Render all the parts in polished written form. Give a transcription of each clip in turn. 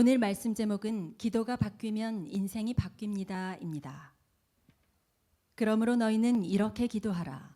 오늘 말씀 제목은 기도가 바뀌면 인생이 바뀝니다입니다. 그러므로 너희는 이렇게 기도하라.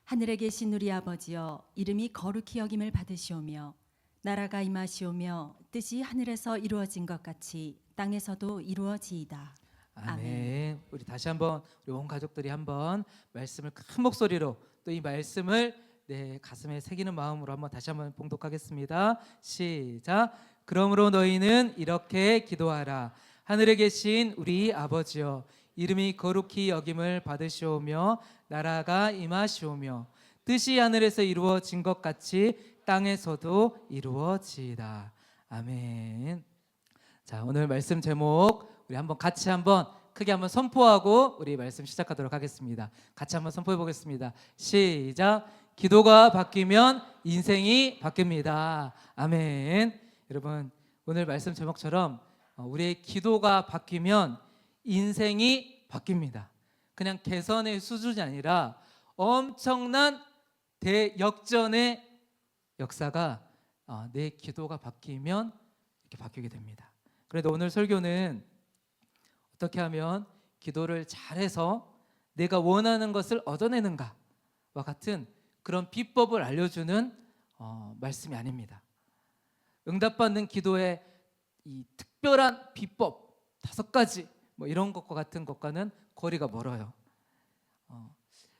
하늘에 계신 우리 아버지여, 이름이 거룩히 여김을 받으시오며 나라가 임하시오며 뜻이 하늘에서 이루어진 것 같이 땅에서도 이루어지이다. 아멘. 우리 다시 한번 우리 온 가족들이 한번 말씀을 큰 목소리로 또 이 말씀을 내 가슴에 새기는 마음으로 한번 다시 한번 봉독하겠습니다. 시작. 그러므로 너희는 이렇게 기도하라. 하늘에 계신 우리 아버지여, 이름이 거룩히 여김을 받으시오며 나라가 임하시오며 뜻이 하늘에서 이루어진 것 같이 땅에서도 이루어지이다. 아멘. 자, 오늘 말씀 제목 우리 한번 같이 한번 크게 한번 선포하고 우리 말씀 시작하도록 하겠습니다. 같이 한번 선포해 보겠습니다. 시작. 기도가 바뀌면 인생이 바뀝니다. 아멘. 여러분, 오늘 말씀 제목처럼 우리의 기도가 바뀌면 인생이 바뀝니다. 그냥 개선의 수준이 아니라 엄청난 대역전의 역사가 내 기도가 바뀌면 이렇게 바뀌게 됩니다. 그래도 오늘 설교는 어떻게 하면 기도를 잘해서 내가 원하는 것을 얻어내는가와 같은 그런 비법을 알려주는 말씀이 아닙니다. 응답받는 기도의 이 특별한 비법 5가지 뭐 이런 것과 같은 것과는 거리가 멀어요.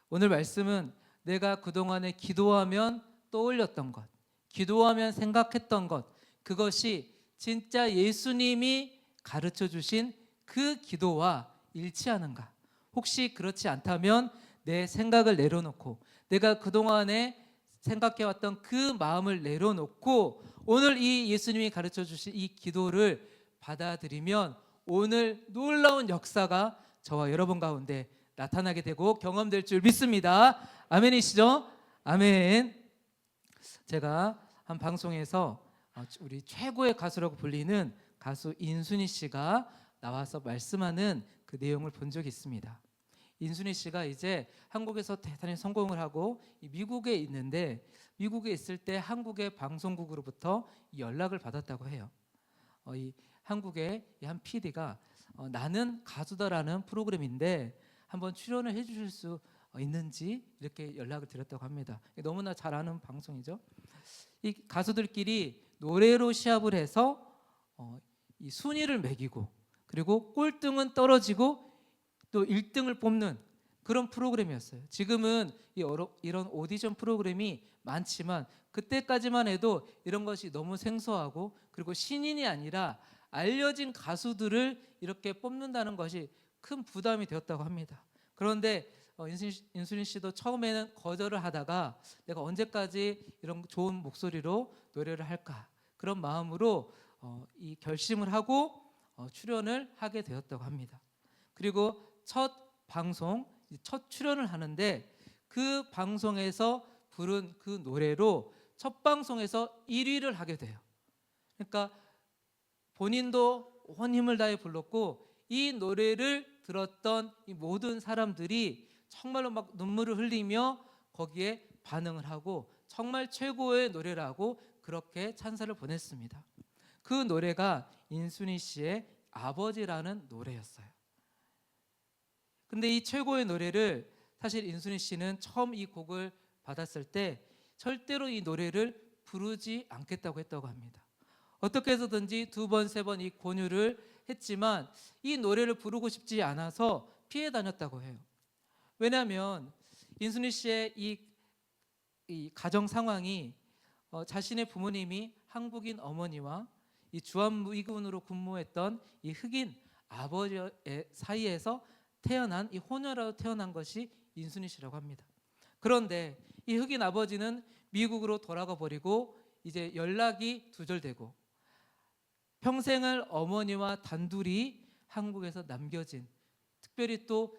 오늘 말씀은 내가 그동안에 기도하면 떠올렸던 것, 기도하면 생각했던 것, 그것이 진짜 예수님이 가르쳐 주신 그 기도와 일치하는가? 혹시 그렇지 않다면 내 생각을 내려놓고 내가 그동안에 생각해왔던 그 마음을 내려놓고 오늘 이 예수님이 가르쳐 주신 이 기도를 받아들이면 오늘 놀라운 역사가 저와 여러분 가운데 나타나게 되고 경험될 줄 믿습니다. 아멘이시죠? 아멘. 제가 한 방송에서 우리 최고의 가수라고 불리는 가수 인순이 씨가 나와서 말씀하는 그 내용을 본 적이 있습니다. 인순이 씨가 이제 한국에서 대단히 성공을 하고 미국에 있는데 미국에 있을 때 한국의 방송국으로부터 연락을 받았다고 해요. 이 한국의 한 PD가 나는 가수다라는 프로그램인데 한번 출연을 해주실 수 있는지 이렇게 연락을 드렸다고 합니다. 너무나 잘 아는 방송이죠. 이 가수들끼리 노래로 시합을 해서 이 순위를 매기고 그리고 꼴등은 떨어지고 또 1등을 뽑는 그런 프로그램이었어요. 지금은 이런 오디션 프로그램이 많지만 그때까지만 해도 이런 것이 너무 생소하고 그리고 신인이 아니라 알려진 가수들을 이렇게 뽑는다는 것이 큰 부담이 되었다고 합니다. 그런데 인순이 씨도 처음에는 거절을 하다가 내가 언제까지 이런 좋은 목소리로 노래를 할까 그런 마음으로 이 결심을 하고 출연을 하게 되었다고 합니다. 그리고 첫 방송, 첫 출연을 하는데 그 방송에서 부른 그 노래로 첫 방송에서 1위를 하게 돼요. 그러니까 본인도 온 힘을 다해 불렀고 이 노래를 들었던 이 모든 사람들이 정말로 막 눈물을 흘리며 거기에 반응을 하고 정말 최고의 노래라고 그렇게 찬사를 보냈습니다. 그 노래가 인순이 씨의 아버지라는 노래였어요. 근데 이 최고의 노래를 사실 인순이 씨는 처음 이 곡을 받았을 때 절대로 이 노래를 부르지 않겠다고 했다고 합니다. 어떻게 해서든지 2번, 3번 이 권유를 했지만 이 노래를 부르고 싶지 않아서 피해 다녔다고 해요. 왜냐하면 인순이 씨의 이 가정 상황이 자신의 부모님이 한국인 어머니와 이 주한미군으로 근무했던 이 흑인 아버지의 사이에서 태어난 이 호녀라도 태어난 것이 인순이 씨라고 합니다. 그런데 이 흑인 아버지는 미국으로 돌아가 버리고 이제 연락이 두절되고 평생을 어머니와 단둘이 한국에서 남겨진, 특별히 또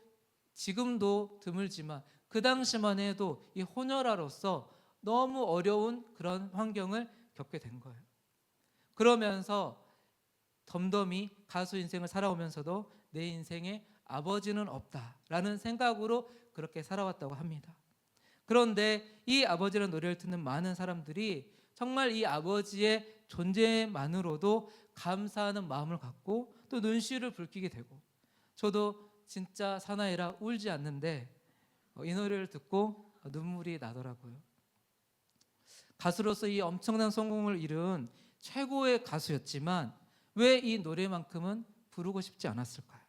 지금도 드물지만 그 당시만 해도 이 호녀라로서 너무 어려운 그런 환경을 겪게 된 거예요. 그러면서 덤덤히 가수 인생을 살아오면서도 내 인생에 아버지는 없다라는 생각으로 그렇게 살아왔다고 합니다. 그런데 이 아버지라는 노래를 듣는 많은 사람들이 정말 이 아버지의 존재만으로도 감사하는 마음을 갖고 또 눈시울을 붉히게 되고, 저도 진짜 사나이라 울지 않는데 이 노래를 듣고 눈물이 나더라고요. 가수로서 이 엄청난 성공을 이룬 최고의 가수였지만 왜 이 노래만큼은 부르고 싶지 않았을까요?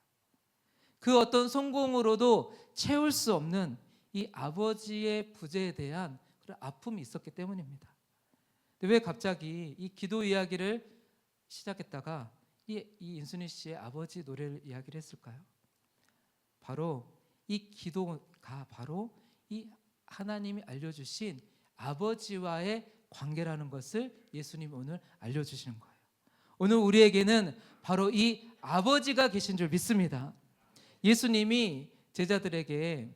그 어떤 성공으로도 채울 수 없는 이 아버지의 부재에 대한 그런 아픔이 있었기 때문입니다. 근데 왜 갑자기 이 기도 이야기를 시작했다가 이 인순이 씨의 아버지 노래를 이야기를 했을까요? 바로 이 기도가 바로 이 하나님이 알려주신 아버지와의 관계라는 것을 예수님이 오늘 알려주시는 거예요. 오늘 우리에게는 바로 이 아버지가 계신 줄 믿습니다. 예수님이 제자들에게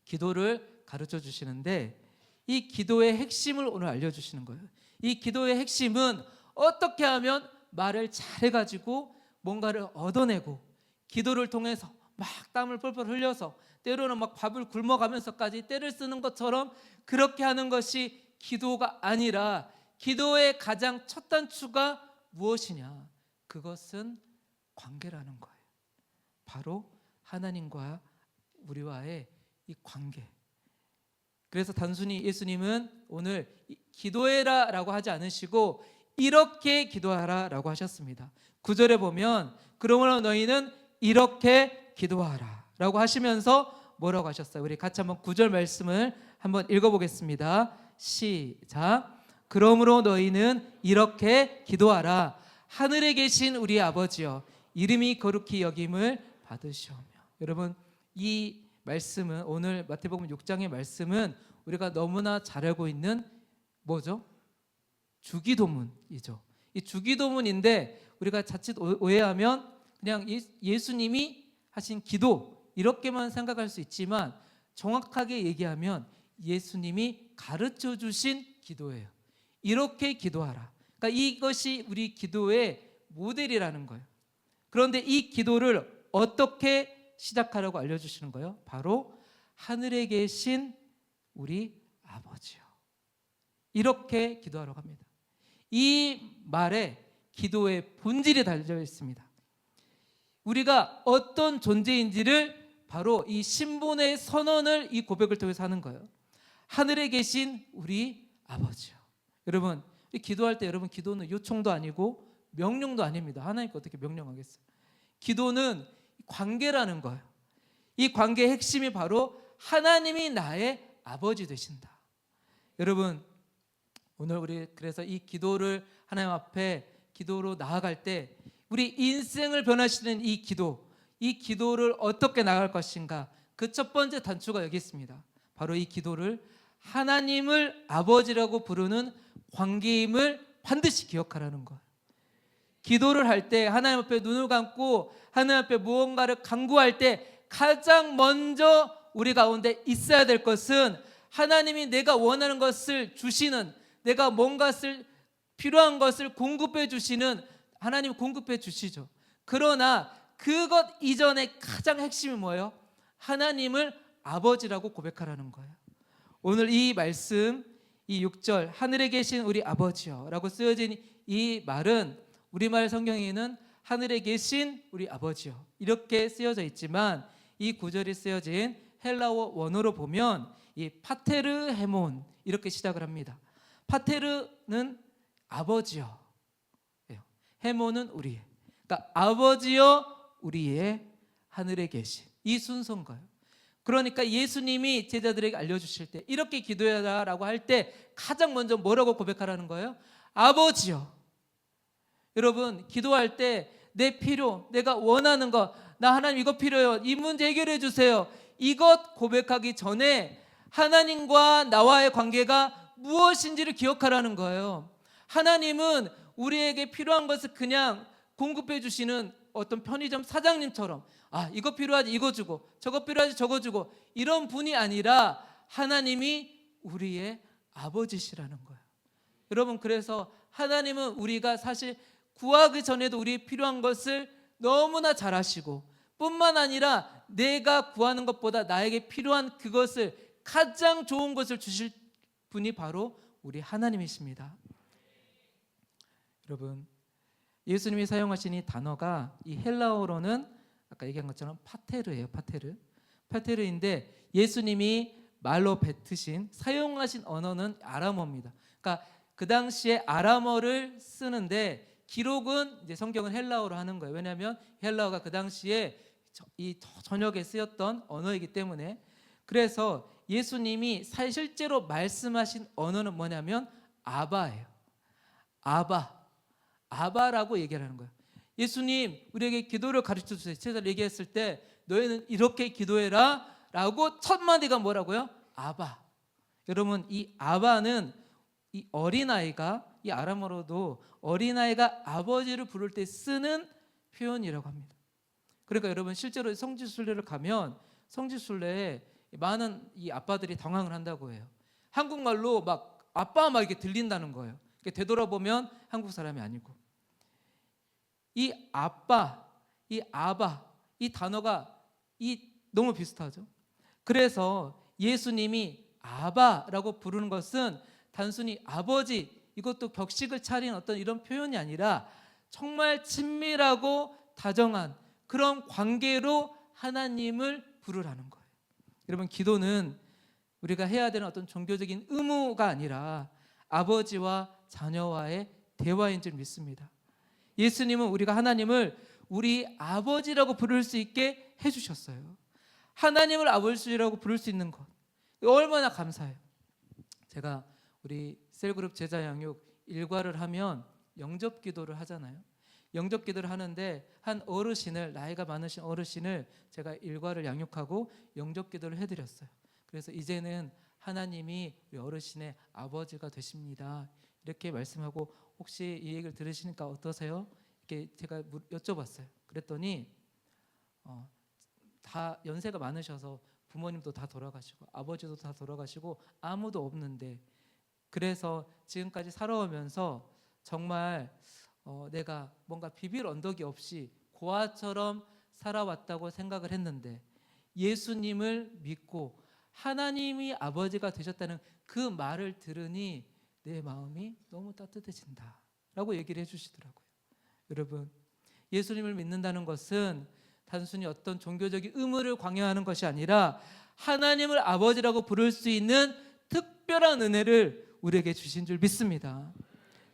기도를 가르쳐 주시는데 이 기도의 핵심을 오늘 알려주시는 거예요. 이 기도의 핵심은 어떻게 하면 말을 잘해가지고 뭔가를 얻어내고, 기도를 통해서 막 땀을 뻘뻘 흘려서 때로는 막 밥을 굶어가면서까지 때를 쓰는 것처럼 그렇게 하는 것이 기도가 아니라, 기도의 가장 첫 단추가 무엇이냐? 그것은 관계라는 거예요. 바로 하나님과 우리와의 이 관계. 그래서 단순히 예수님은 오늘 기도해라 라고 하지 않으시고 이렇게 기도하라 라고 하셨습니다. 9절에 보면 그러므로 너희는 이렇게 기도하라 라고 하시면서 뭐라고 하셨어요? 우리 같이 한번 9절 말씀을 한번 읽어보겠습니다. 시작. 그러므로 너희는 이렇게 기도하라. 하늘에 계신 우리 아버지여, 이름이 거룩히 여김을 받으시오며. 여러분, 이 말씀은, 오늘 마태복음 6장의 말씀은 우리가 너무나 잘 알고 있는 뭐죠? 주기도문이죠. 이 주기도문인데 우리가 자칫 오해하면 그냥 예수님이 하신 기도 이렇게만 생각할 수 있지만, 정확하게 얘기하면 예수님이 가르쳐 주신 기도예요. 이렇게 기도하라. 그러니까 이것이 우리 기도의 모델이라는 거예요. 그런데 이 기도를 어떻게 시작하라고 알려주시는 거예요? 바로 하늘에 계신 우리 아버지요. 이렇게 기도하라고 합니다. 이 말에 기도의 본질이 달려 있습니다. 우리가 어떤 존재인지를 바로 이 신분의 선언을 이 고백을 통해서 하는 거예요. 하늘에 계신 우리 아버지요. 여러분, 기도할 때 여러분, 기도는 요청도 아니고 명령도 아닙니다. 하나님께 어떻게 명령하겠어요? 기도는 관계라는 거예요. 이 관계의 핵심이 바로 하나님이 나의 아버지 되신다. 여러분, 오늘 우리 그래서 이 기도를 하나님 앞에 기도로 나아갈 때 우리 인생을 변화시키는 이 기도를 어떻게 나갈 것인가, 그 첫 번째 단추가 여기 있습니다. 바로 이 기도를 하나님을 아버지라고 부르는 관계임을 반드시 기억하라는 거예요. 기도를 할 때 하나님 앞에 눈을 감고 하나님 앞에 무언가를 간구할 때 가장 먼저 우리 가운데 있어야 될 것은 하나님이 내가 원하는 것을 주시는, 내가 뭔가 필요한 것을 공급해 주시는, 하나님 공급해 주시죠. 그러나 그것 이전에 가장 핵심이 뭐예요? 하나님을 아버지라고 고백하라는 거예요. 오늘 이 말씀, 이 6절 하늘에 계신 우리 아버지요 라고 쓰여진 이 말은 우리말 성경에는 하늘에 계신 우리 아버지요 이렇게 쓰여져 있지만, 이 구절이 쓰여진 헬라어 원어로 보면 이 파테르 헤몬 이렇게 시작을 합니다. 파테르는 아버지요, 헤몬은 우리의, 그러니까 아버지요 우리의 하늘에 계신, 이 순서인 거예요. 그러니까 예수님이 제자들에게 알려주실 때 이렇게 기도해라라고 할 때 가장 먼저 뭐라고 고백하라는 거예요? 아버지요. 여러분, 기도할 때 내 필요, 내가 원하는 것, 나 하나님 이거 필요해요, 이 문제 해결해 주세요, 이것 고백하기 전에 하나님과 나와의 관계가 무엇인지를 기억하라는 거예요. 하나님은 우리에게 필요한 것을 그냥 공급해 주시는 어떤 편의점 사장님처럼, 이거 필요하지 이거 주고, 저거 필요하지 저거 주고, 이런 분이 아니라 하나님이 우리의 아버지시라는 거예요. 여러분, 그래서 하나님은 우리가 사실 구하기 전에도 우리 필요한 것을 너무나 잘 아시고, 뿐만 아니라 내가 구하는 것보다 나에게 필요한 그것을, 가장 좋은 것을 주실 분이 바로 우리 하나님이십니다. 여러분, 예수님이 사용하신 이 단어가 이 헬라어로는 아까 얘기한 것처럼 파테르예요. 파테르인데 예수님이 말로 뱉으신 사용하신 언어는 아람어입니다. 그러니까 그 당시에 아람어를 쓰는데 기록은 이제 성경은 헬라어로 하는 거예요. 왜냐하면 헬라어가 그 당시에 이 전역에 쓰였던 언어이기 때문에. 그래서 예수님이 실제로 말씀하신 언어는 뭐냐면 아바예요. 아바라고 얘기를 하는 거예요. 예수님 우리에게 기도를 가르쳐 주세요. 제자를 얘기했을 때 너희는 이렇게 기도해라 라고 첫 마디가 뭐라고요? 아바. 여러분 이 아바는 이 어린아이가 이 아람어로도 어린아이가 아버지를 부를 때 쓰는 표현이라고 합니다. 그러니까 여러분 실제로 성지순례를 가면 성지순례에 많은 이 아빠들이 당황을 한다고 해요. 한국말로 막 아빠 막 이렇게 들린다는 거예요. 되돌아보면 한국 사람이 아니고 이 아빠, 이 아바 이 단어가 너무 비슷하죠. 그래서 예수님이 아바라고 부르는 것은 단순히 아버지 이것도 격식을 차린 어떤 이런 표현이 아니라 정말 친밀하고 다정한 그런 관계로 하나님을 부르라는 거예요. 여러분 기도는 우리가 해야 되는 어떤 종교적인 의무가 아니라 아버지와 자녀와의 대화인 줄 믿습니다. 예수님은 우리가 하나님을 우리 아버지라고 부를 수 있게 해주셨어요. 하나님을 아버지라고 부를 수 있는 것 얼마나 감사해요. 제가 우리 셀그룹 제자 양육 일과를 하면 영접 기도를 하잖아요. 영접 기도를 하는데 한 어르신을 나이가 많으신 어르신을 제가 일과를 양육하고 영접 기도를 해드렸어요. 그래서 이제는 하나님이 우리 어르신의 아버지가 되십니다. 이렇게 말씀하고 혹시 이 얘기를 들으시니까 어떠세요? 이렇게 제가 여쭤봤어요. 그랬더니 다 연세가 많으셔서 부모님도 다 돌아가시고 아버지도 다 돌아가시고 아무도 없는데 그래서 지금까지 살아오면서 정말 내가 뭔가 비빌 언덕이 없이 고아처럼 살아왔다고 생각을 했는데 예수님을 믿고 하나님이 아버지가 되셨다는 그 말을 들으니 내 마음이 너무 따뜻해진다 라고 얘기를 해주시더라고요. 여러분 예수님을 믿는다는 것은 단순히 어떤 종교적인 의무를 강요하는 것이 아니라 하나님을 아버지라고 부를 수 있는 특별한 은혜를 우리에게 주신 줄 믿습니다.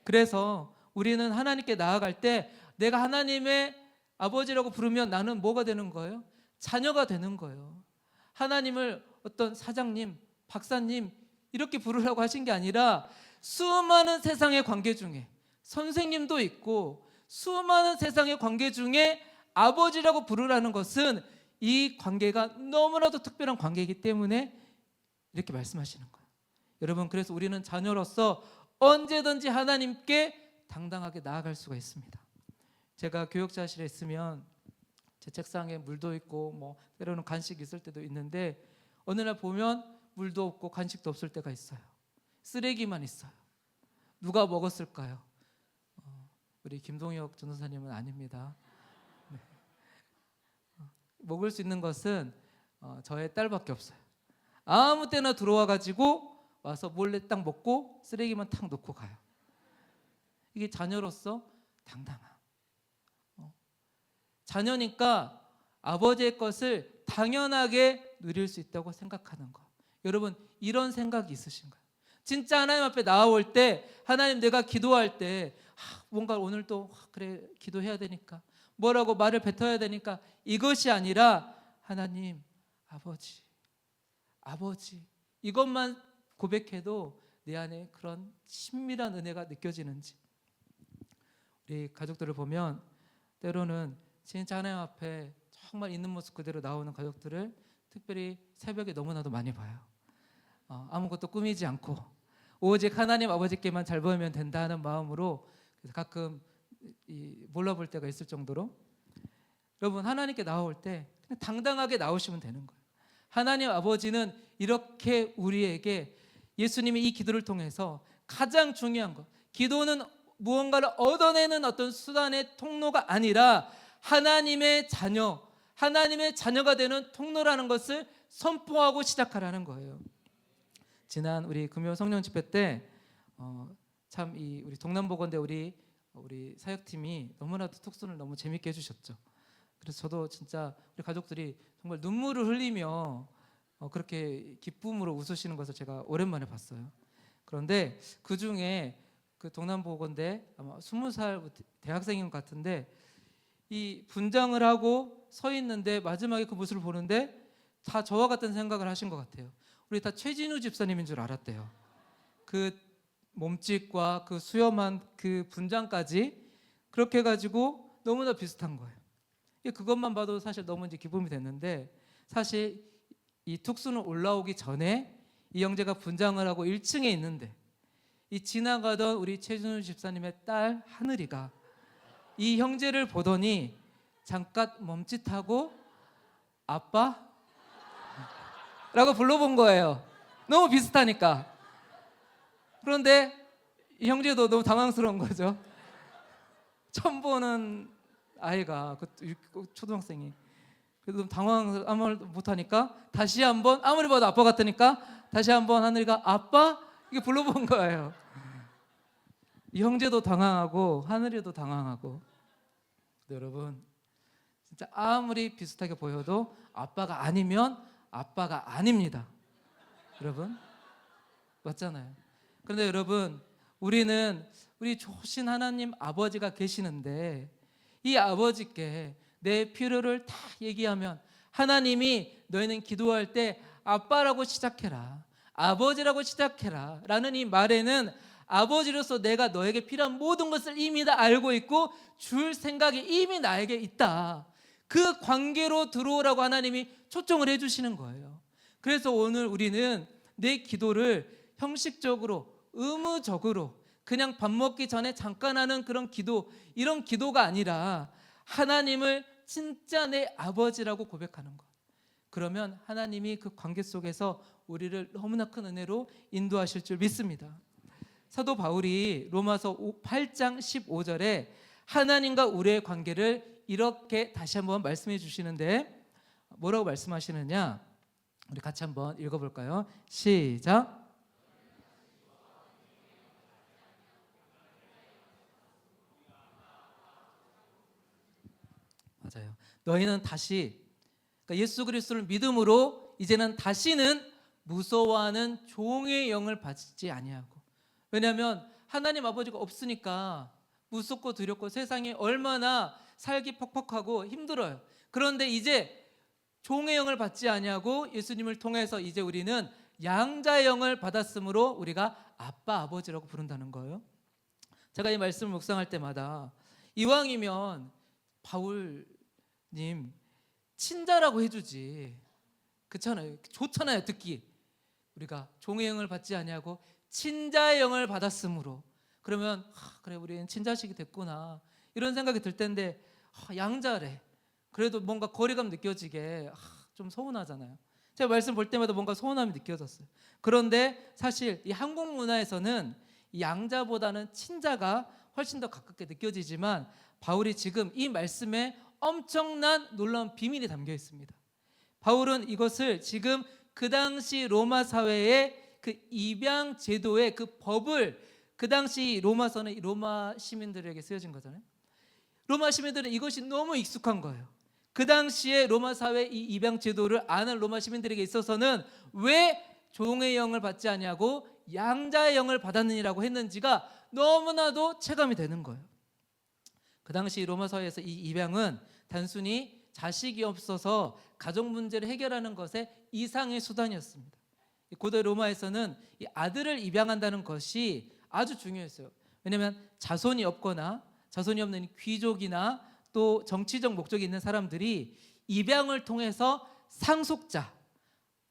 그래서 우리는 하나님께 나아갈 때 내가 하나님의 아버지라고 부르면 나는 뭐가 되는 거예요? 자녀가 되는 거예요. 하나님을 어떤 사장님, 박사님 이렇게 부르라고 하신 게 아니라 수많은 세상의 관계 중에 선생님도 있고 수많은 세상의 관계 중에 아버지라고 부르라는 것은 이 관계가 너무나도 특별한 관계이기 때문에 이렇게 말씀하시는 거예요. 여러분 그래서 우리는 자녀로서 언제든지 하나님께 당당하게 나아갈 수가 있습니다. 제가 교육자실에 있으면 제 책상에 물도 있고 뭐 때로는 간식 있을 때도 있는데 어느 날 보면 물도 없고 간식도 없을 때가 있어요. 쓰레기만 있어요. 누가 먹었을까요? 우리 김동혁 전도사님은 아닙니다. 네. 먹을 수 있는 것은 저의 딸밖에 없어요. 아무 때나 들어와 가지고 와서 몰래 딱 먹고 쓰레기만 탁 놓고 가요. 이게 자녀로서 당당함. 자녀니까 아버지의 것을 당연하게 누릴 수 있다고 생각하는 것. 여러분 이런 생각이 있으신가요? 진짜 하나님 앞에 나아올 때 하나님 내가 기도할 때 뭔가 오늘 또 그래 기도해야 되니까 뭐라고 말을 뱉어야 되니까 이것이 아니라 하나님 아버지 이것만 고백해도 내 안에 그런 친밀한 은혜가 느껴지는지. 우리 가족들을 보면 때로는 진짜 하나님 앞에 정말 있는 모습 그대로 나오는 가족들을 특별히 새벽에 너무나도 많이 봐요. 아무것도 꾸미지 않고 오직 하나님 아버지께만 잘 보이면 된다는 마음으로 가끔 몰라볼 때가 있을 정도로 여러분 하나님께 나올 때 그냥 당당하게 나오시면 되는 거예요. 하나님 아버지는 이렇게 우리에게 예수님이 이 기도를 통해서 가장 중요한 것, 기도는 무언가를 얻어내는 어떤 수단의 통로가 아니라 하나님의 자녀가 되는 통로라는 것을 선포하고 시작하라는 거예요. 지난 우리 금요 성령 집회 때 참 우리 동남보건대 우리 우리 사역팀이 너무나도 톡선을 너무 재밌게 해주셨죠. 그래서 저도 진짜 우리 가족들이 정말 눈물을 흘리며 그렇게 기쁨으로 웃으시는 것을 제가 오랜만에 봤어요. 그런데 그 중에 그 동남보건대 아마 20살 대학생인 것 같은데 이 분장을 하고 서 있는데 마지막에 그 모습을 보는데 다 저와 같은 생각을 하신 것 같아요. 우리 다 최진우 집사님인 줄 알았대요. 그 몸짓과 그 수염한 그 분장까지 그렇게 해가지고 너무나 비슷한 거예요. 그것만 봐도 사실 너무 이제 기쁨이 됐는데 사실 이 툭수는 올라오기 전에 이 형제가 분장을 하고 1층에 있는데 이 지나가던 우리 최진우 집사님의 딸 하늘이가 이 형제를 보더니 잠깐 멈칫하고 아빠? 라고 불러본 거예요. 너무 비슷하니까. 그런데 이 형제도 너무 당황스러운 거죠. 처음 보는 아이가 그 초등학생이 그래도 너무 당황을 아무 말 못하니까 다시 한번 아무리 봐도 아빠 같으니까 다시 한번 하늘이가 아빠? 이게 불러본 거예요. 이 형제도 당황하고 하늘이도 당황하고. 여러분 진짜 아무리 비슷하게 보여도 아빠가 아니면 아빠가 아닙니다. 여러분 맞잖아요. 그런데 여러분 우리는 우리 좋으신 하나님 아버지가 계시는데 이 아버지께 내 필요를 다 얘기하면 하나님이 너희는 기도할 때 아빠라고 시작해라, 아버지라고 시작해라 라는 이 말에는 아버지로서 내가 너에게 필요한 모든 것을 이미 다 알고 있고 줄 생각이 이미 나에게 있다. 그 관계로 들어오라고 하나님이 초청을 해주시는 거예요. 그래서 오늘 우리는 내 기도를 형식적으로 의무적으로 그냥 밥 먹기 전에 잠깐 하는 그런 기도, 이런 기도가 아니라 하나님을 진짜 내 아버지라고 고백하는 것. 그러면 하나님이 그 관계 속에서 우리를 너무나 큰 은혜로 인도하실 줄 믿습니다. 사도 바울이 로마서 8장 15절에 하나님과 우리의 관계를 이렇게 다시 한번 말씀해 주시는데 뭐라고 말씀하시느냐? 우리 같이 한번 읽어볼까요? 시작. 맞아요. 너희는 다시 그러니까 예수 그리스도를 믿음으로 이제는 다시는 무서워하는 종의 영을 받지 아니하고. 왜냐하면 하나님 아버지가 없으니까 무섭고 두렵고 세상이 얼마나 살기 퍽퍽하고 힘들어요. 그런데 이제 종의 영을 받지 아니하고 예수님을 통해서 이제 우리는 양자의 영을 받았으므로 우리가 아빠 아버지라고 부른다는 거예요. 제가 이 말씀을 묵상할 때마다 이왕이면 바울님 친자라고 해주지. 그렇잖아요. 좋잖아요 듣기. 우리가 종의 영을 받지 아니하고 친자의 영을 받았으므로 그러면 그래 우리는 친자식이 됐구나 이런 생각이 들 텐데 양자래. 그래도 뭔가 거리감 느껴지게 좀 서운하잖아요. 제가 말씀 볼 때마다 뭔가 서운함이 느껴졌어요. 그런데 사실 이 한국 문화에서는 이 양자보다는 친자가 훨씬 더 가깝게 느껴지지만 바울이 지금 이 말씀에 엄청난 놀라운 비밀이 담겨 있습니다. 바울은 이것을 지금 그 당시 로마 사회의 그 입양 제도의 그 법을 그 당시 로마서는 로마 시민들에게 쓰여진 거잖아요. 로마 시민들은 이것이 너무 익숙한 거예요. 그 당시에 로마 사회 이 입양 제도를 아는 로마 시민들에게 있어서는 왜 종의 영을 받지 아니하고 양자의 영을 받았느니라고 했는지가 너무나도 체감이 되는 거예요. 그 당시 로마 사회에서 이 입양은 단순히 자식이 없어서 가정 문제를 해결하는 것의 이상의 수단이었습니다. 고대 로마에서는 이 아들을 입양한다는 것이 아주 중요했어요. 왜냐하면 자손이 없거나 자손이 없는 귀족이나 또 정치적 목적이 있는 사람들이 입양을 통해서 상속자,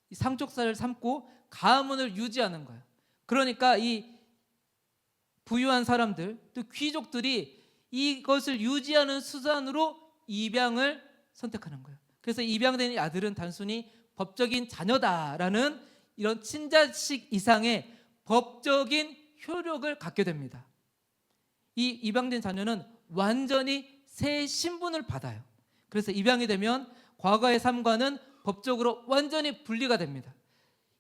이 상속자를 삼고 가문을 유지하는 거예요. 그러니까 이 부유한 사람들 또 귀족들이 이것을 유지하는 수단으로 입양을 선택하는 거예요. 그래서 입양된 이 아들은 단순히 법적인 자녀다라는 이런 친자식 이상의 법적인 효력을 갖게 됩니다. 이 입양된 자녀는 완전히 새 신분을 받아요. 그래서 입양이 되면 과거의 삶과는 법적으로 완전히 분리가 됩니다.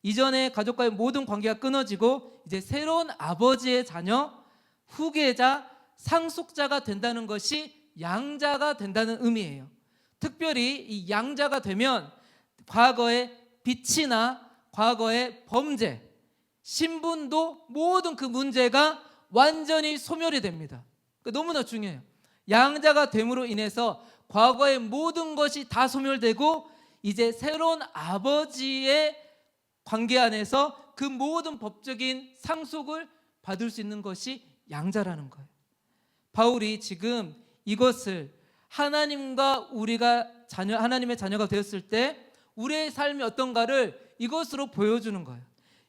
이전에 가족과의 모든 관계가 끊어지고 이제 새로운 아버지의 자녀, 후계자, 상속자가 된다는 것이 양자가 된다는 의미예요. 특별히 이 양자가 되면 과거의 빚이나 과거의 범죄, 신분도 모든 그 문제가 완전히 소멸이 됩니다. 너무나 중요해요. 양자가 됨으로 인해서 과거의 모든 것이 다 소멸되고 이제 새로운 아버지의 관계 안에서 그 모든 법적인 상속을 받을 수 있는 것이 양자라는 거예요. 바울이 지금 이것을 하나님과 우리가 하나님의 자녀가 되었을 때 우리의 삶이 어떤가를 이것으로 보여주는 거예요.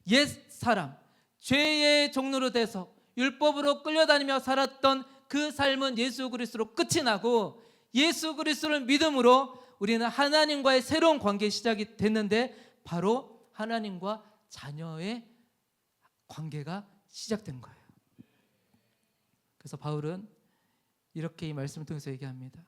옛 사람, 죄의 종로로 돼서 율법으로 끌려다니며 살았던 그 삶은 예수 그리스도로 끝이 나고 예수 그리스도를 믿음으로 우리는 하나님과의 새로운 관계의 시작이 됐는데 바로 하나님과 자녀의 관계가 시작된 거예요. 그래서 바울은 이렇게 이 말씀을 통해서 얘기합니다.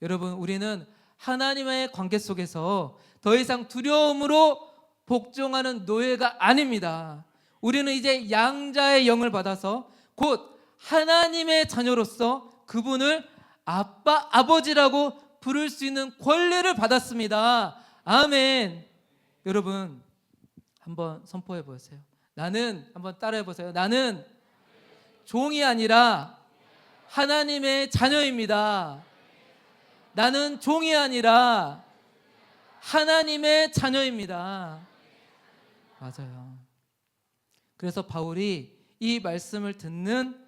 여러분, 우리는 하나님의 관계 속에서 더 이상 두려움으로 복종하는 노예가 아닙니다. 우리는 이제 양자의 영을 받아서 곧 하나님의 자녀로서 그분을 아빠, 아버지라고 부를 수 있는 권리를 받았습니다. 아멘. 여러분, 한번 선포해 보세요. 나는, 한번 따라해 보세요. 나는 종이 아니라 하나님의 자녀입니다. 나는 종이 아니라 하나님의 자녀입니다. 맞아요. 그래서 바울이 이 말씀을 듣는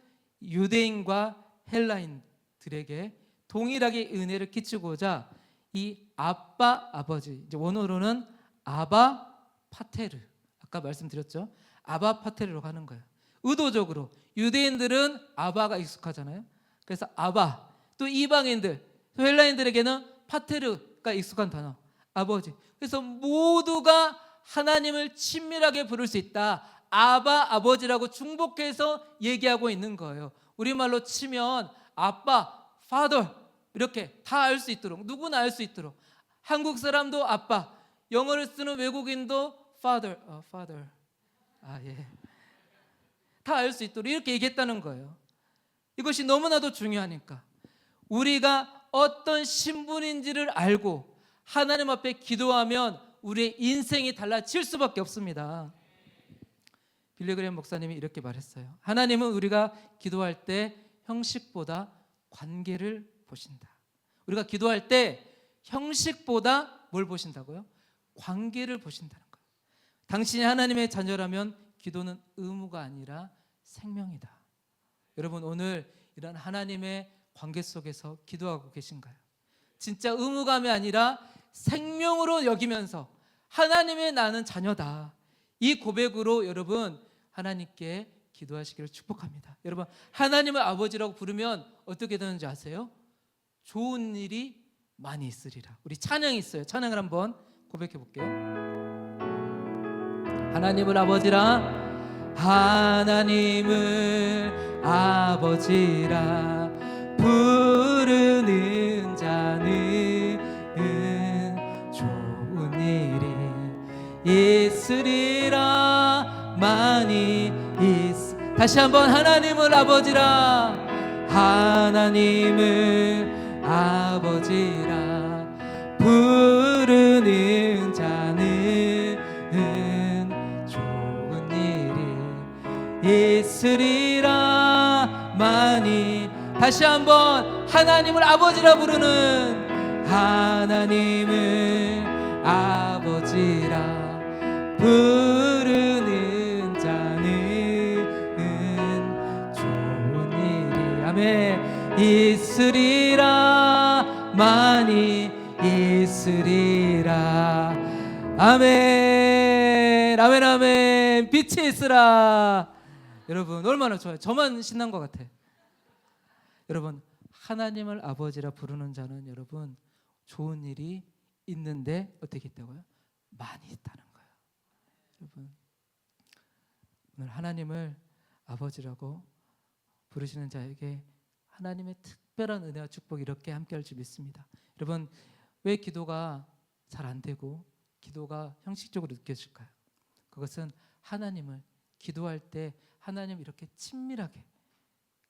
유대인과 헬라인들에게 동일하게 은혜를 끼치고자 이 아빠, 아버지, 이제 원어로는 아바 파테르, 아까 말씀드렸죠. 아바 파테르라고 하는 거예요. 의도적으로 유대인들은 아바가 익숙하잖아요. 그래서 아바, 또 이방인들, 또 헬라인들에게는 파테르가 익숙한 단어, 아버지. 그래서 모두가 하나님을 친밀하게 부를 수 있다. 아바, 아버지라고 중복해서 얘기하고 있는 거예요. 우리말로 치면 아빠, father 이렇게 다 알 수 있도록, 누구나 알 수 있도록. 한국 사람도 아빠, 영어를 쓰는 외국인도 father, father. 예. 다 알 수 있도록 이렇게 얘기했다는 거예요. 이것이 너무나도 중요하니까 우리가 어떤 신분인지를 알고 하나님 앞에 기도하면 우리의 인생이 달라질 수밖에 없습니다. 빌리그램 목사님이 이렇게 말했어요. 하나님은 우리가 기도할 때 형식보다 관계를 보신다. 우리가 기도할 때 형식보다 뭘 보신다고요? 관계를 보신다는 거예요. 당신이 하나님의 자녀라면 기도는 의무가 아니라 생명이다. 여러분, 오늘 이런 하나님의 관계 속에서 기도하고 계신가요? 진짜 의무감이 아니라 생명으로 여기면서 하나님의 나는 자녀다. 이 고백으로 여러분 하나님께 기도하시기를 축복합니다. 여러분, 하나님을 아버지라고 부르면 어떻게 되는지 아세요? 좋은 일이 많이 있으리라. 우리 찬양이 있어요. 찬양을 한번 고백해 볼게요. 하나님을 아버지라, 하나님을 아버지라 부르는 자는 좋은 일이 있으리라. 많이 다시 한번 하나님을 아버지라, 하나님을 아버지라 부르는 자는 좋은 일이 있으리라. 많이 다시 한번 하나님을 아버지라 부르는, 하나님을 아버지라 부르는 자는 좋은 일이, 아멘, 있으리라. 많이 있으리라. 아멘, 아멘, 아멘. 빛이 있으라. 여러분 얼마나 좋아요. 저만 신난 것 같아. 여러분, 하나님을 아버지라 부르는 자는 여러분 좋은 일이 있는데 어떻게 있다고요? 많이 있다는 거예요. 여러분, 오늘 하나님을 아버지라고 부르시는 자에게 하나님의 특별한 은혜와 축복이 이렇게 함께할 줄 믿습니다. 여러분, 왜 기도가 잘 안 되고 기도가 형식적으로 느껴질까요? 그것은 하나님을 기도할 때 하나님 이렇게 친밀하게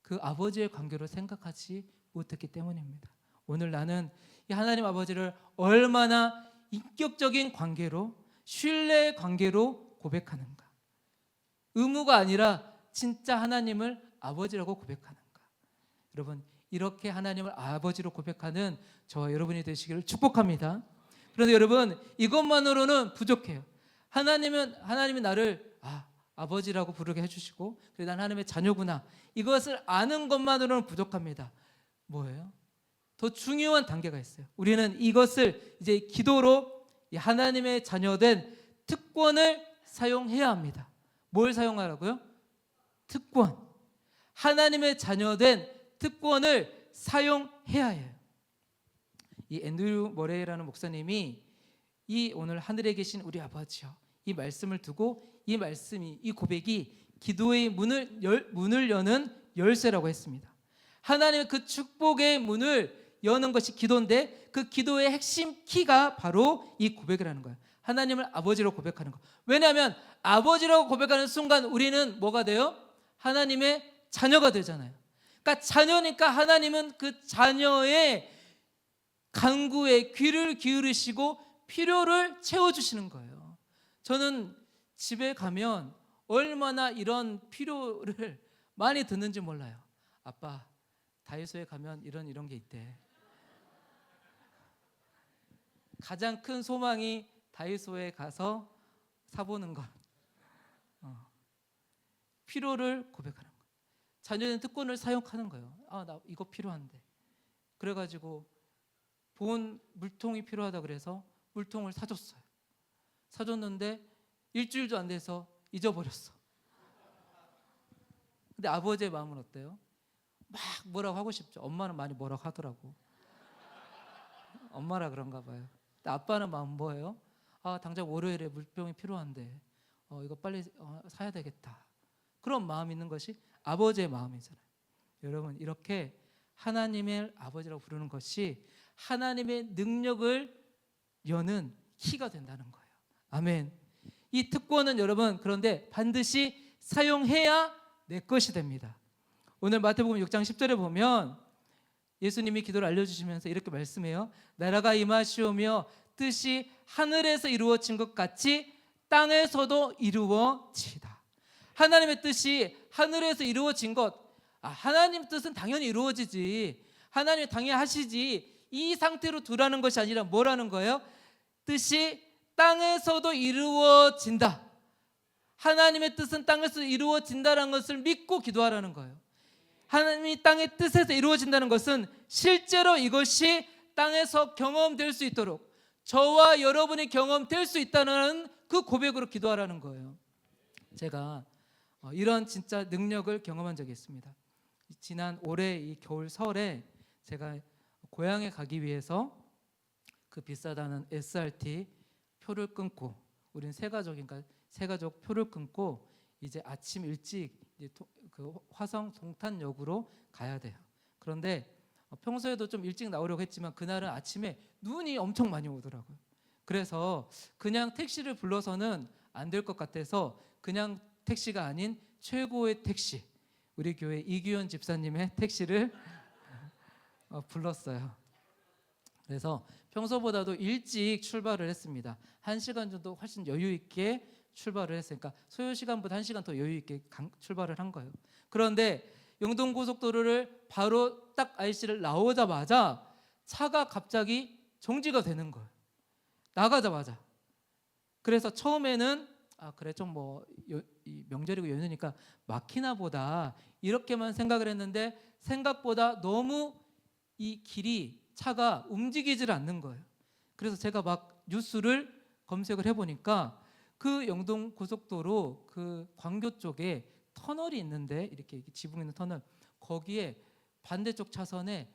그 아버지의 관계로 생각하지 못했기 때문입니다. 오늘 나는 이 하나님 아버지를 얼마나 인격적인 관계로, 신뢰의 관계로 고백하는가. 의무가 아니라 진짜 하나님을 아버지라고 고백하는가. 여러분, 이렇게 하나님을 아버지로 고백하는 저와 여러분이 되시기를 축복합니다. 그런데 여러분, 이것만으로는 부족해요. 하나님이 나를 아버지라고 부르게 해주시고, 그래 난 하나님의 자녀구나, 이것을 아는 것만으로는 부족합니다. 뭐예요? 더 중요한 단계가 있어요. 우리는 이것을 이제 기도로 이 하나님의 자녀된 특권을 사용해야 합니다. 뭘 사용하라고요? 특권. 하나님의 자녀된 특권을 사용해야 해요. 이 앤드류 머레이라는 목사님이 이 오늘 하늘에 계신 우리 아버지요, 이 말씀을 두고 이 말씀이, 이 고백이 기도의 문을 여는 열쇠라고 했습니다. 하나님의 그 축복의 문을 여는 것이 기도인데, 그 기도의 핵심 키가 바로 이 고백이라는 거예요. 하나님을 아버지로 고백하는 거. 왜냐하면 아버지라고 고백하는 순간 우리는 뭐가 돼요? 하나님의 자녀가 되잖아요. 그러니까 자녀니까 하나님은 그 자녀의 간구에 귀를 기울이시고 필요를 채워주시는 거예요. 저는 집에 가면 얼마나 이런 필요를 많이 듣는지 몰라요. 아빠, 다이소에 가면 이런 게 있대. 가장 큰 소망이 다이소에 가서 사보는 것. 필요를 고백하는 거예요. 자녀는 특권을 사용하는 거예요. 나 이거 필요한데. 그래가지고 본 물통이 필요하다 그래서 물통을 사줬어요. 사줬는데 일주일도 안 돼서 잊어버렸어. 근데 아버지의 마음은 어때요? 막 뭐라고 하고 싶죠. 엄마는 많이 뭐라고 하더라고. 엄마라 그런가 봐요. 근데 아빠는 마음 뭐예요? 당장 월요일에 물병이 필요한데 이거 빨리 사야 되겠다. 그런 마음이 있는 것이 아버지의 마음이잖아요. 여러분, 이렇게 하나님의 아버지라고 부르는 것이 하나님의 능력을 여는 키가 된다는 거예요. 아멘. 이 특권은 여러분, 그런데 반드시 사용해야 내 것이 됩니다. 오늘 마태복음 6장 10절에 보면 예수님이 기도를 알려주시면서 이렇게 말씀해요. 나라가 임하시오며 뜻이 하늘에서 이루어진 것 같이 땅에서도 이루어지다. 하나님의 뜻이 하늘에서 이루어진 것, 하나님 뜻은 당연히 이루어지지, 하나님이 당연히 하시지, 이 상태로 두라는 것이 아니라 뭐라는 거예요? 뜻이 땅에서도 이루어진다. 하나님의 뜻은 땅에서 이루어진다는 것을 믿고 기도하라는 거예요. 하나님이 땅의 뜻에서 이루어진다는 것은 실제로 이것이 땅에서 경험될 수 있도록, 저와 여러분이 경험될 수 있다는 그 고백으로 기도하라는 거예요. 제가 이런 진짜 능력을 경험한 적이 있습니다. 지난 올해 이 겨울 설에 제가 고향에 가기 위해서 그 비싸다는 SRT 표를 끊고, 우린 세 가족 표를 끊고 이제 아침 일찍 이제 그 화성 동탄역으로 가야 돼요. 그런데 평소에도 좀 일찍 나오려고 했지만 그날은 아침에 눈이 엄청 많이 오더라고요. 그래서 그냥 택시를 불러서는 안 될 것 같아서 그냥 택시가 아닌 최고의 택시, 우리 교회 이규현 집사님의 택시를 불렀어요. 그래서 평소보다도 일찍 출발을 했습니다. 1시간 정도 훨씬 여유 있게 출발을 했으니까 소요 시간보다 1시간 더 여유 있게 출발을 한 거예요. 그런데 영동고속도로를 바로 딱 IC를 나오자마자 차가 갑자기 정지가 되는 거예요. 나가자마자. 그래서 처음에는 그래 좀 이 명절이고 연휴니까 막히나 보다 이렇게만 생각을 했는데, 생각보다 너무 이 길이 차가 움직이질 않는 거예요. 그래서 제가 막 뉴스를 검색을 해보니까 그 영동 고속도로 그 광교 쪽에 터널이 있는데, 이렇게 지붕 있는 터널, 거기에 반대쪽 차선에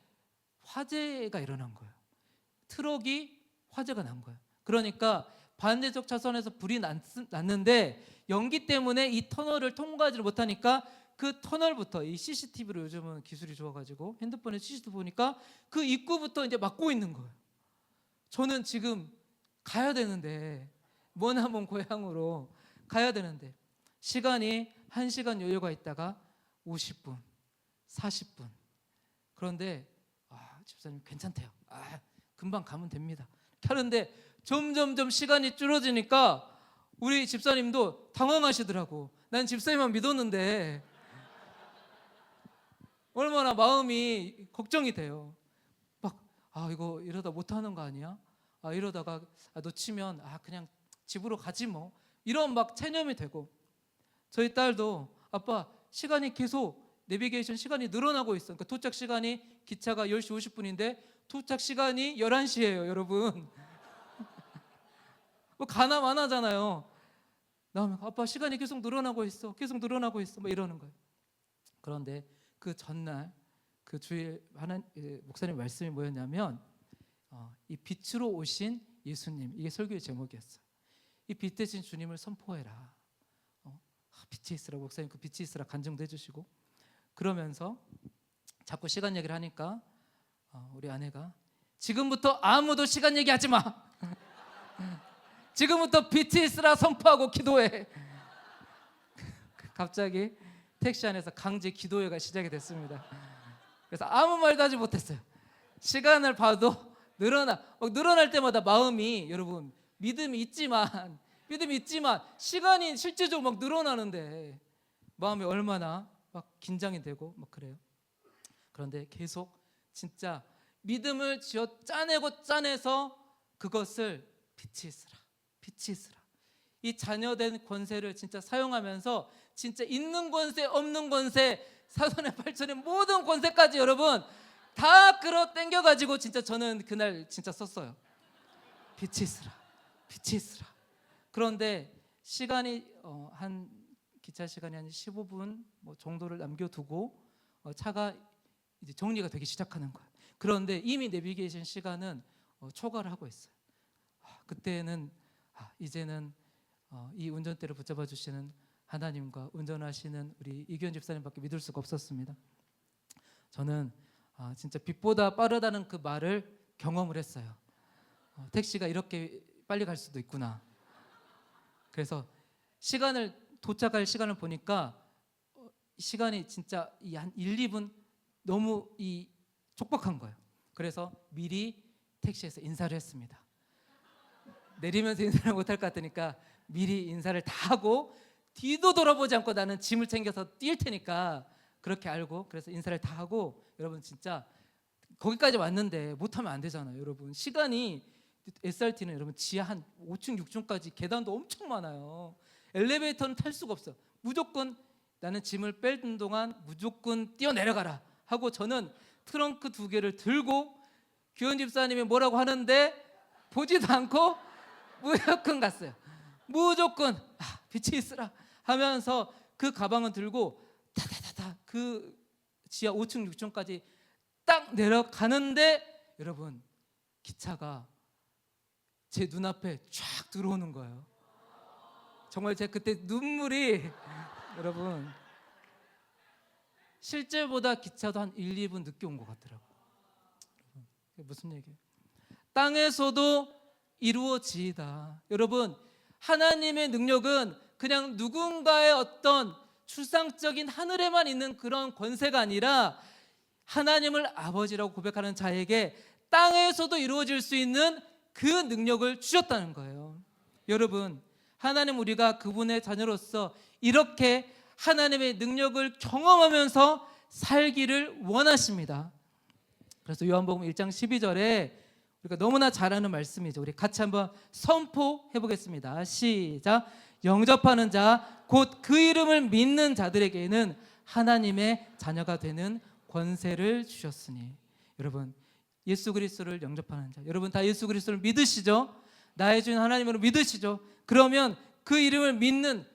화재가 일어난 거예요. 트럭이 화재가 난 거예요. 그러니까 반대쪽 차선에서 불이 났는데 연기 때문에 이 터널을 통과하지 못하니까 그 터널부터, 이 CCTV로 요즘은 기술이 좋아가지고 핸드폰에 CCTV 보니까 그 입구부터 이제 막고 있는 거예요. 저는 지금 가야 되는데, 머나먼 고향으로 가야 되는데 시간이 1시간 여유가 있다가 50분, 40분. 그런데 집사님 괜찮대요. 금방 가면 됩니다. 하는데 점점점 시간이 줄어지니까 우리 집사님도 당황하시더라고. 난 집사님만 믿었는데 얼마나 마음이 걱정이 돼요. 막 이거 이러다 못하는 거 아니야? 이러다가 놓치면 그냥 집으로 가지 뭐, 이런 막 체념이 되고, 저희 딸도 아빠 시간이 계속 내비게이션 시간이 늘어나고 있어. 그러니까 도착 시간이 기차가 10시 50분인데 도착 시간이 11시예요 여러분. 뭐 가나 마나 잖아요. 나오면 아빠 시간이 계속 늘어나고 있어, 계속 늘어나고 있어, 뭐 이러는 거예요. 그런데 그 전날 그 주일 목사님 말씀이 뭐였냐면 이 빛으로 오신 예수님, 이게 설교의 제목이었어요. 이 빛 대신 주님을 선포해라. 빛이 있으라. 목사님 그 빛이 있으라 간증도 해주시고, 그러면서 자꾸 시간 얘기를 하니까 우리 아내가 지금부터 아무도 시간 얘기하지 마. 지금부터 빛이 있으라 선포하고 기도해. 갑자기 택시 안에서 강제 기도회가 시작이 됐습니다. 그래서 아무 말도 하지 못했어요. 시간을 봐도 늘어날 때마다 마음이, 여러분, 믿음이 있지만 시간이 실제적으로 막 늘어나는데 마음이 얼마나 막 긴장이 되고 막 그래요. 그런데 계속 진짜 믿음을 짜내서 그것을 빛이 있으라. 이 자녀된 권세를 진짜 사용하면서 진짜 있는 권세 없는 권세 사돈의 팔촌의 모든 권세까지 여러분 다 끌어당겨 가지고 진짜 저는 그날 진짜 썼어요. 빛이 있으라. 그런데 시간이 한 기차 시간이 한 15분 뭐 정도를 남겨두고 차가 이제 정리가 되기 시작하는 거예요. 그런데 이미 내비게이션 시간은 초과를 하고 있어요. 그때는 이제는 이 운전대를 붙잡아 주시는 하나님과 운전하시는 우리 이규현 집사님밖에 믿을 수가 없었습니다. 저는 진짜 빛보다 빠르다는 그 말을 경험을 했어요. 택시가 이렇게 빨리 갈 수도 있구나. 그래서 도착할 시간을 보니까 시간이 진짜 한 1, 2분 너무 촉박한 거예요. 그래서 미리 택시에서 인사를 했습니다. 내리면서 인사를 못할 것 같으니까 미리 인사를 다 하고 뒤도 돌아보지 않고 나는 짐을 챙겨서 뛸 테니까 그렇게 알고, 그래서 인사를 다 하고, 여러분 진짜 거기까지 왔는데 못하면 안 되잖아요. 여러분 시간이 SRT는 여러분 지하 한 5층 6층까지 계단도 엄청 많아요. 엘리베이터는 탈 수가 없어. 무조건 나는 짐을 빼는 동안 무조건 뛰어내려가라 하고 저는 트렁크 2개를 들고 규현 집사님이 뭐라고 하는데 보지도 않고 무조건 갔어요. 무조건 빛이 있으라 하면서 그 가방은 들고 타다다다 그 지하 5층 6층까지 딱 내려가는데 여러분 기차가 제 눈앞에 쫙 들어오는 거예요. 정말 제가 그때 눈물이 여러분 실제보다 기차도 한 1, 2분 늦게 온 것 같더라고요. 무슨 얘기예요? 땅에서도 이루어지이다. 여러분 하나님의 능력은 그냥 누군가의 어떤 추상적인 하늘에만 있는 그런 권세가 아니라 하나님을 아버지라고 고백하는 자에게 땅에서도 이루어질 수 있는 그 능력을 주셨다는 거예요. 여러분 하나님 우리가 그분의 자녀로서 이렇게 하나님의 능력을 경험하면서 살기를 원하십니다. 그래서 요한복음 1장 12절에 우리가 너무나 잘 아는 말씀이죠. 우리 같이 한번 선포해 보겠습니다. 시작. 영접하는 자 곧 그 이름을 믿는 자들에게는 하나님의 자녀가 되는 권세를 주셨으니. 여러분 예수 그리스도를 영접하는 자, 여러분 다 예수 그리스도를 믿으시죠? 나의 주인 하나님으로 믿으시죠? 그러면 그 이름을 믿는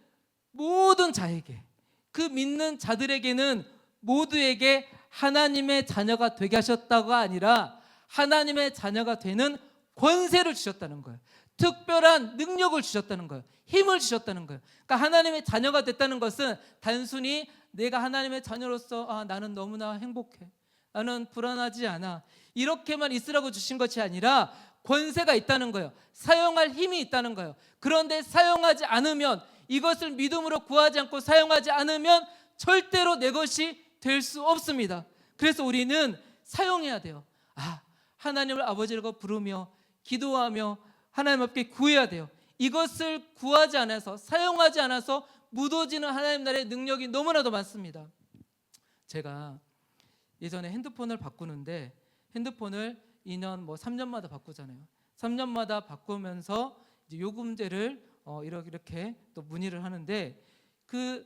모든 자에게, 그 믿는 자들에게는 모두에게 하나님의 자녀가 되게 하셨다가 아니라 하나님의 자녀가 되는 권세를 주셨다는 거예요. 특별한 능력을 주셨다는 거예요. 힘을 주셨다는 거예요. 그러니까 하나님의 자녀가 됐다는 것은 단순히 내가 하나님의 자녀로서 나는 너무나 행복해, 나는 불안하지 않아, 이렇게만 있으라고 주신 것이 아니라 권세가 있다는 거예요. 사용할 힘이 있다는 거예요. 그런데 사용하지 않으면, 이것을 믿음으로 구하지 않고 사용하지 않으면 절대로 내 것이 될 수 없습니다. 그래서 우리는 사용해야 돼요. 하나님을 아버지라고 부르며 기도하며 하나님 앞에 구해야 돼요. 이것을 구하지 않아서, 사용하지 않아서 묻어지는 하나님 나라의 능력이 너무나도 많습니다. 제가 예전에 핸드폰을 바꾸는데, 핸드폰을 2년 3년마다 바꾸잖아요. 3년마다 바꾸면서 이제 요금제를 이렇게 또 문의를 하는데, 그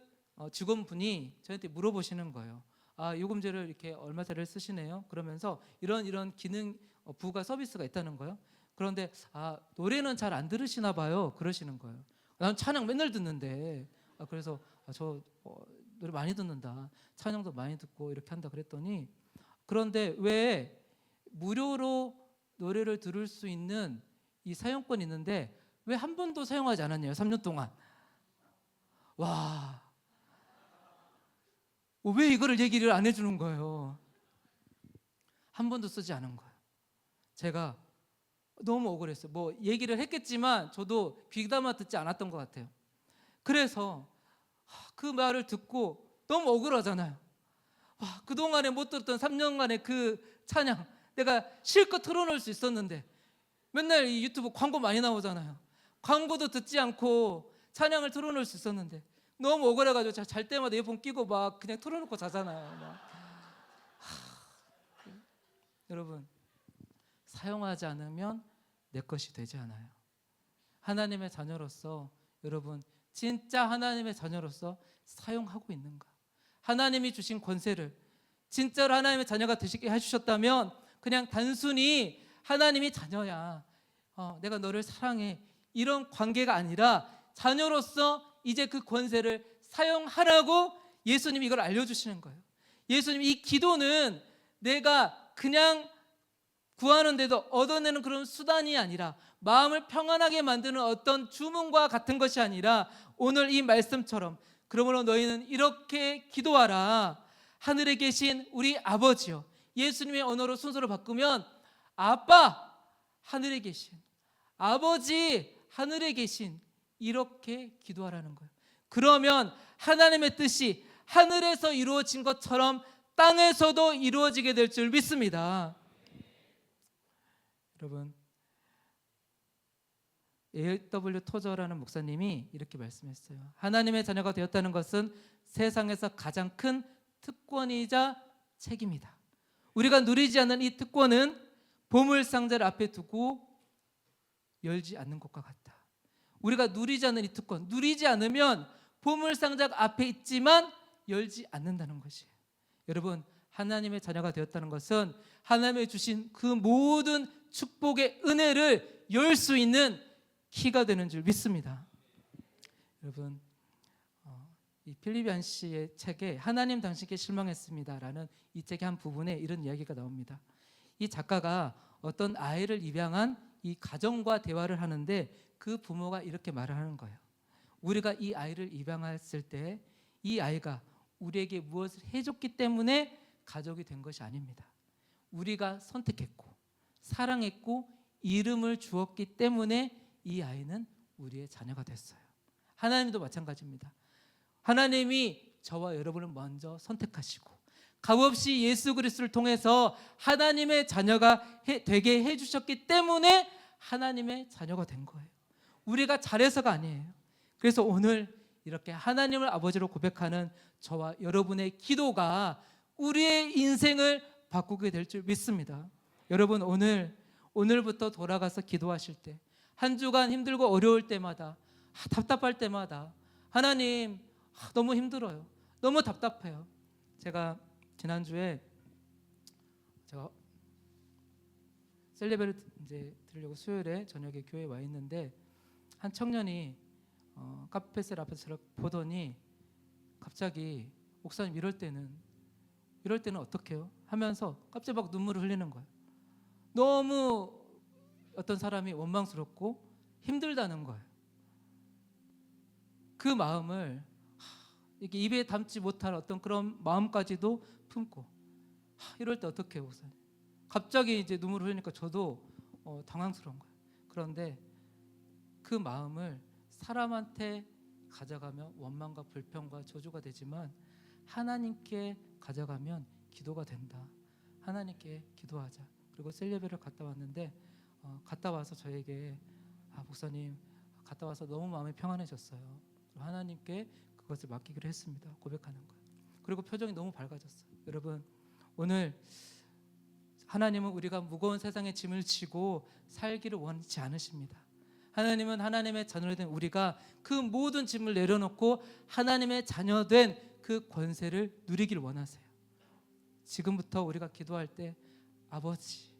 직원분이 저한테 물어보시는 거예요. 요금제를 이렇게 얼마짜리를 쓰시네요. 그러면서 이런 기능 부가 서비스가 있다는 거예요. 그런데 노래는 잘 안 들으시나 봐요. 그러시는 거예요. 난 찬양 맨날 듣는데. 그래서 저 노래 많이 듣는다, 찬양도 많이 듣고 이렇게 한다 그랬더니, 그런데 왜 무료로 노래를 들을 수 있는 이 사용권이 있는데 왜 한 번도 사용하지 않았냐요? 3년 동안. 와, 왜 이거를 얘기를 안 해주는 거예요? 한 번도 쓰지 않은 거예요. 제가 너무 억울했어요. 얘기를 했겠지만 저도 귀담아 듣지 않았던 것 같아요. 그래서 그 말을 듣고 너무 억울하잖아요. 그동안에 못 들었던 3년간의 그 찬양, 내가 실컷 틀어놓을 수 있었는데, 맨날 이 유튜브 광고 많이 나오잖아요. 광고도 듣지 않고 찬양을 틀어놓을 수 있었는데 너무 억울해가지고 잘 때마다 이어폰 끼고 막 그냥 틀어놓고 자잖아요. 여러분, 사용하지 않으면 내 것이 되지 않아요. 하나님의 자녀로서, 여러분 진짜 하나님의 자녀로서 사용하고 있는가? 하나님이 주신 권세를 진짜로 하나님의 자녀가 되시게 해주셨다면, 그냥 단순히 하나님이 자녀야, 내가 너를 사랑해, 이런 관계가 아니라 자녀로서 이제 그 권세를 사용하라고 예수님이 이걸 알려주시는 거예요. 예수님, 이 기도는 내가 그냥 구하는데도 얻어내는 그런 수단이 아니라, 마음을 평안하게 만드는 어떤 주문과 같은 것이 아니라, 오늘 이 말씀처럼, 그러므로 너희는 이렇게 기도하라. 하늘에 계신 우리 아버지요. 예수님의 언어로 순서를 바꾸면 아빠 하늘에 계신, 아버지 하늘에 계신, 이렇게 기도하라는 거예요. 그러면 하나님의 뜻이 하늘에서 이루어진 것처럼 땅에서도 이루어지게 될 줄 믿습니다. 여러분, A.W. 토저라는 목사님이 이렇게 말씀했어요. 하나님의 자녀가 되었다는 것은 세상에서 가장 큰 특권이자 책임이다. 우리가 누리지 않는 이 특권은 보물상자를 앞에 두고 열지 않는 것과 같다. 우리가 누리지 않는 이 특권, 누리지 않으면 보물상자가 앞에 있지만 열지 않는다는 것이에요. 여러분, 하나님의 자녀가 되었다는 것은 하나님의 주신 그 모든 축복의 은혜를 열 수 있는 키가 되는 줄 믿습니다. 여러분, 이 필리비안 씨의 책에 하나님 당신께 실망했습니다라는 이 책의 한 부분에 이런 이야기가 나옵니다. 이 작가가 어떤 아이를 입양한 이 가정과 대화를 하는데, 그 부모가 이렇게 말을 하는 거예요. 우리가 이 아이를 입양했을 때 이 아이가 우리에게 무엇을 해줬기 때문에 가족이 된 것이 아닙니다. 우리가 선택했고 사랑했고 이름을 주었기 때문에 이 아이는 우리의 자녀가 됐어요. 하나님도 마찬가지입니다. 하나님이 저와 여러분을 먼저 선택하시고 값없이 예수 그리스도를 통해서 하나님의 자녀가 되게 해주셨기 때문에 하나님의 자녀가 된 거예요. 우리가 잘해서가 아니에요. 그래서 오늘 이렇게 하나님을 아버지로 고백하는 저와 여러분의 기도가 우리의 인생을 바꾸게 될 줄 믿습니다. 여러분, 오늘부터 돌아가서 기도하실 때, 한 주간 힘들고 어려울 때마다, 답답할 때마다, 하나님, 너무 힘들어요, 너무 답답해요. 제가 지난주에 제가 셀레브를 이제 들으려고 수요일에 저녁에 교회에 와 있는데, 한 청년이 카페셀 앞에서 보더니 갑자기 목사님 이럴 때는 어떡해요? 하면서 갑자기 막 눈물을 흘리는 거예요. 너무 어떤 사람이 원망스럽고 힘들다는 거예요. 그 마음을 이렇게 입에 담지 못할 어떤 그런 마음까지도 품고, 이럴 때 어떡해요, 목사님? 갑자기 이제 눈물을 흘리니까 저도 당황스러운 거예요. 그런데 그 마음을 사람한테 가져가면 원망과 불평과 저주가 되지만, 하나님께 가져가면 기도가 된다. 하나님께 기도하자. 그리고 셀레베를 갔다 왔는데 갔다 와서 저에게 목사님 갔다 와서 너무 마음이 평안해졌어요. 하나님께 그것을 맡기기로 했습니다. 고백하는 거예요. 그리고 표정이 너무 밝아졌어요. 여러분 오늘 하나님은 우리가 무거운 세상의 짐을 지고 살기를 원치 않으십니다. 하나님은 하나님의 자녀된 우리가 그 모든 짐을 내려놓고 하나님의 자녀된 그 권세를 누리기를 원하세요. 지금부터 우리가 기도할 때 아버지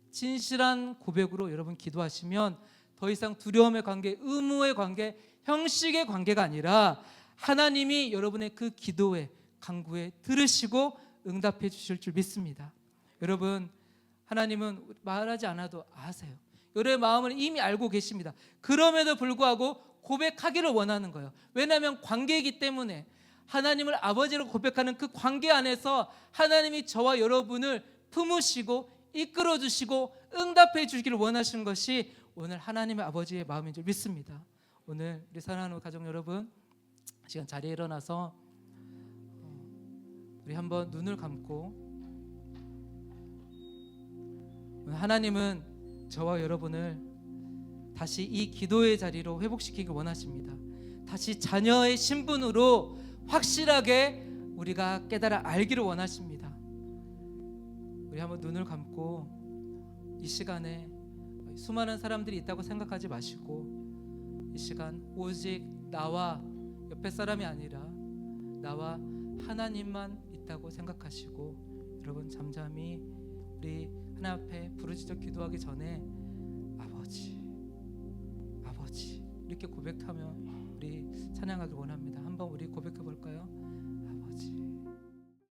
진실한 고백으로 여러분 기도하시면 더 이상 두려움의 관계, 의무의 관계, 형식의 관계가 아니라 하나님이 여러분의 그 기도에 간구에 들으시고 응답해 주실 줄 믿습니다. 여러분 하나님은 말하지 않아도 아세요. 여러분의 마음을 이미 알고 계십니다. 그럼에도 불구하고 고백하기를 원하는 거예요. 왜냐하면 관계이기 때문에 하나님을 아버지로 고백하는 그 관계 안에서 하나님이 저와 여러분을 품으시고 이끌어 주시고 응답해 주시기를 원하시는 것이 오늘 하나님의 아버지의 마음인 줄 믿습니다. 오늘 우리 사랑하는 가족 여러분 시간 자리에 일어나서 우리 한번 눈을 감고 하나님은 저와 여러분을 다시 이 기도의 자리로 회복시키기 원하십니다. 다시 자녀의 신분으로 확실하게 우리가 깨달아 알기를 원하십니다. 우리 한번 눈을 감고 이 시간에 수많은 사람들이 있다고 생각하지 마시고 이 시간 오직 나와 옆에 사람이 아니라 나와 하나님만 있다고 생각하시고 여러분 잠잠히 우리 하나님 앞에 부르짖어 기도하기 전에 아버지 이렇게 고백하면 우리 찬양하길 원합니다. 한번 우리 고백해 볼까요? 아버지